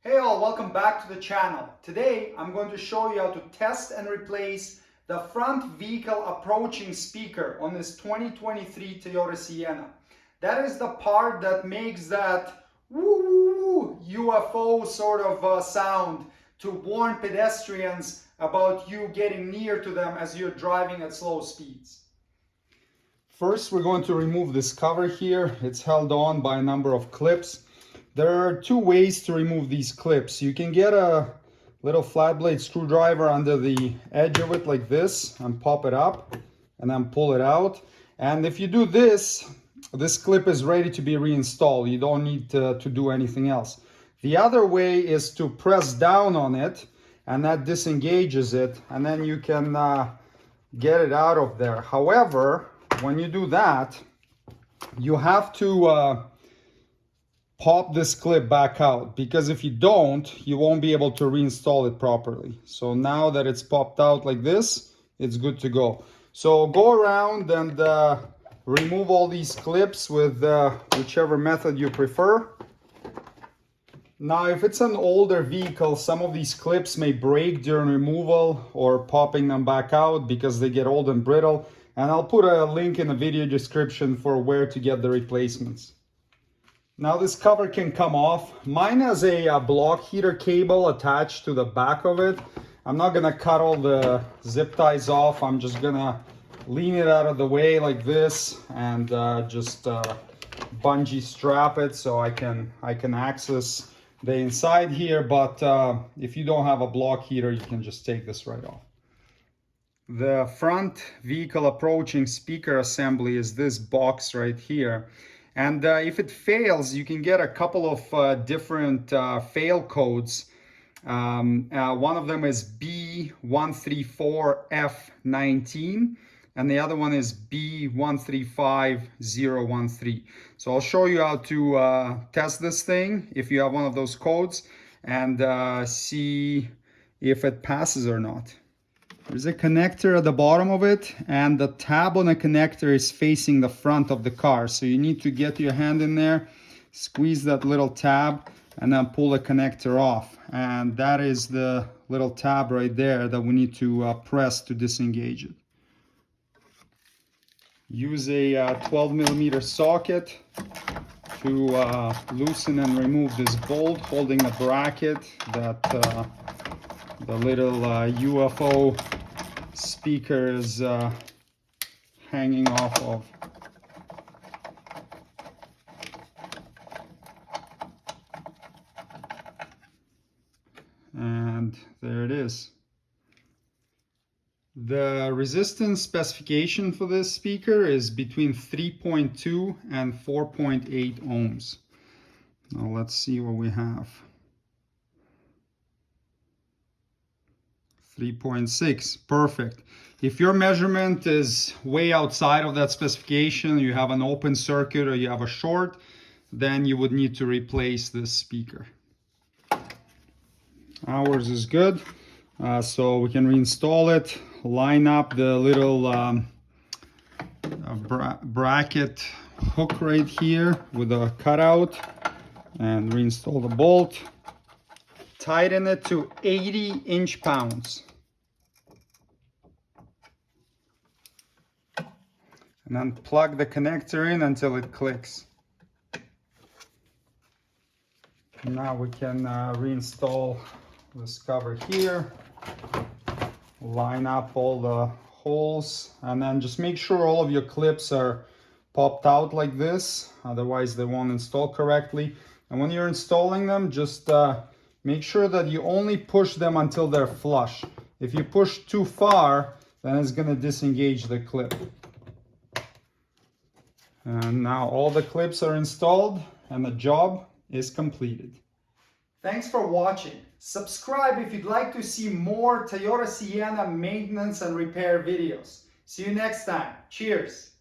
Hey all, welcome back to the channel. Today I'm going to show you how to test and replace the front vehicle approaching speaker on this 2023 Toyota Sienna. That is the part that makes that woo UFO sort of sound to warn pedestrians about you getting near to them as you're driving at slow speeds. First, we're going to remove this cover here. It's held on by a number of clips. There are two ways to remove these clips. You can get a little flat blade screwdriver under the edge of it like this and pop it up and then pull it out. And if you do this, this clip is ready to be reinstalled. You don't need to do anything else. The other way is to press down on it and that disengages it, and then you can get it out of there. However, when you do that, you have to pop this clip back out, because if you don't, you won't be able to reinstall it properly. So now that it's popped out like this, it's good to go. So go around and remove all these clips with whichever method you prefer. Now, if it's an older vehicle, some of these clips may break during removal or popping them back out because they get old and brittle. And I'll put a link in the video description for where to get the replacements. Now this cover can come off. Mine has a block heater cable attached to the back of it. I'm not gonna cut all the zip ties off. I'm just gonna lean it out of the way like this and just bungee strap it so I can access the inside here. But if you don't have a block heater, you can just take this right off. The front vehicle approaching speaker assembly is this box right here. And if it fails, you can get a couple of different fail codes. One of them is B134F19, and the other one is B135013. So I'll show you how to test this thing if you have one of those codes and see if it passes or not. There's a connector at the bottom of it, and the tab on the connector is facing the front of the car. So you need to get your hand in there, squeeze that little tab, and then pull the connector off. And that is the little tab right there that we need to press to disengage it. Use a 12mm socket to loosen and remove this bolt holding the bracket that the little UFO speaker is hanging off of. And there it is. The resistance specification for this speaker is between 3.2 and 4.8 ohms. Now let's see what we have. 3.6, perfect. If your measurement is way outside of that specification, you have an open circuit or you have a short, then you would need to replace this speaker. Ours is good, so we can reinstall it, line up the little bracket hook right here with a cutout and reinstall the bolt. Tighten it to 80 inch-pounds. And then plug the connector in until it clicks. Now we can reinstall this cover here. Line up all the holes and then just make sure all of your clips are popped out like this. Otherwise they won't install correctly. And when you're installing them, just make sure that you only push them until they're flush. If you push too far, then it's going to disengage the clip. And now all the clips are installed and the job is completed. Thanks for watching. Subscribe if you'd like to see more Toyota Sienna maintenance and repair videos. See you next time. Cheers.